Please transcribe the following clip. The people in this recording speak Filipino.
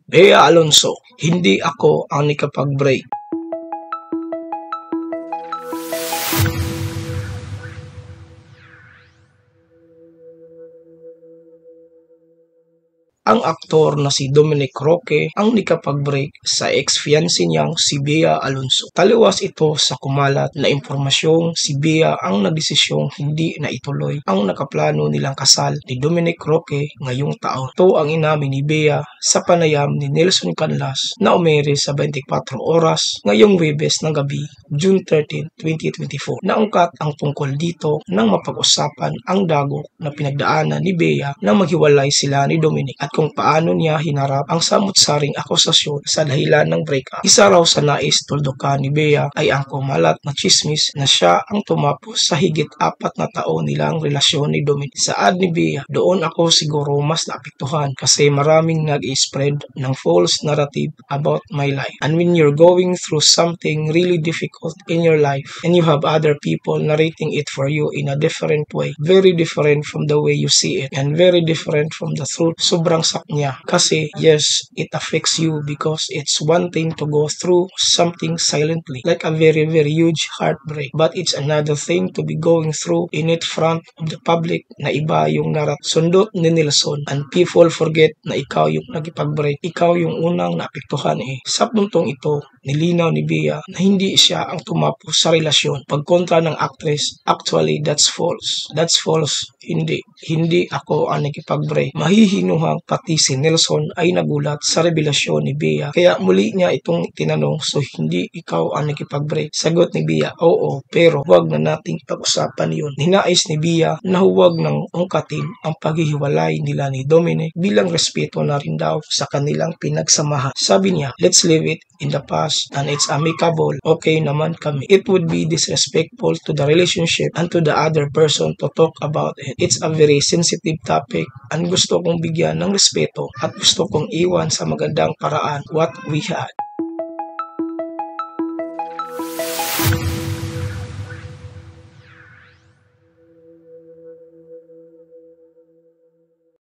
Bea Alonso, hindi ako ang nakapag-break. Ang aktor na si Dominic Roque ang nakapag-break sa ex-fiancé niyang si Bea Alonso. Taliwas ito sa kumalat na impormasyong si Bea ang nagdesisyong hindi na ituloy ang nakaplano nilang kasal ni Dominic Roque ngayong taon. Ito ang inamin ni Bea sa panayam ni Nelson Canlas na umere sa 24 oras ngayong Huwebes ng gabi, June 13, 2024. Naungkat ang tungkol dito nang mapag-usapan ang dagok na pinagdaanan ni Bea nang maghiwalay sila ni Dominic at kung paano niya hinarap ang samut-saring akusasyon sa dahilan ng breakup. Isa raw sa nais tuldukan ni Bea ay ang kumalat na chismis na siya ang tumapos sa higit 4 na taon nilang relasyon ni Dominic. Saad ni Bea, doon ako siguro mas naapektuhan kasi maraming nag-spread ng false narrative about my life. And when you're going through something really difficult in your life and you have other people narrating it for you in a different way, very different from the way you see it and very different from the truth, sobrang sak niya. Kasi yes, it affects you because it's one thing to go through something silently, like a very huge heartbreak. But it's another thing to be going through in it front of the public na iba yung narat. Sundot ni Nelson, and people forget na ikaw yung nagipag-break. Ikaw yung unang naapektuhan eh. Sa puntong ito, nilinaw ni Bea na hindi siya ang tumapos sa relasyon. Pagkontra ng actress, actually that's false. That's false. Hindi ako ang nakipag-break. Mahihinuhang pati si Nelson ay nagulat sa revelasyon ni Bea. Kaya muli niya itong tinanong, so hindi ikaw ang nakipag-break? Sagot ni Bea, oo, pero huwag na nating pag-usapan yun. Ninais ni Bea na huwag nang ungkatin ang paghihiwalay nila ni Dominic bilang respeto na rin daw sa kanilang pinagsamahan. Sabi niya, let's leave it in the past and it's amicable. Okay naman kami. It would be disrespectful to the relationship and to the other person to talk about it. It's a very sensitive topic and gusto kong bigyan ng respeto at gusto kong iwan sa magandang paraan what we had.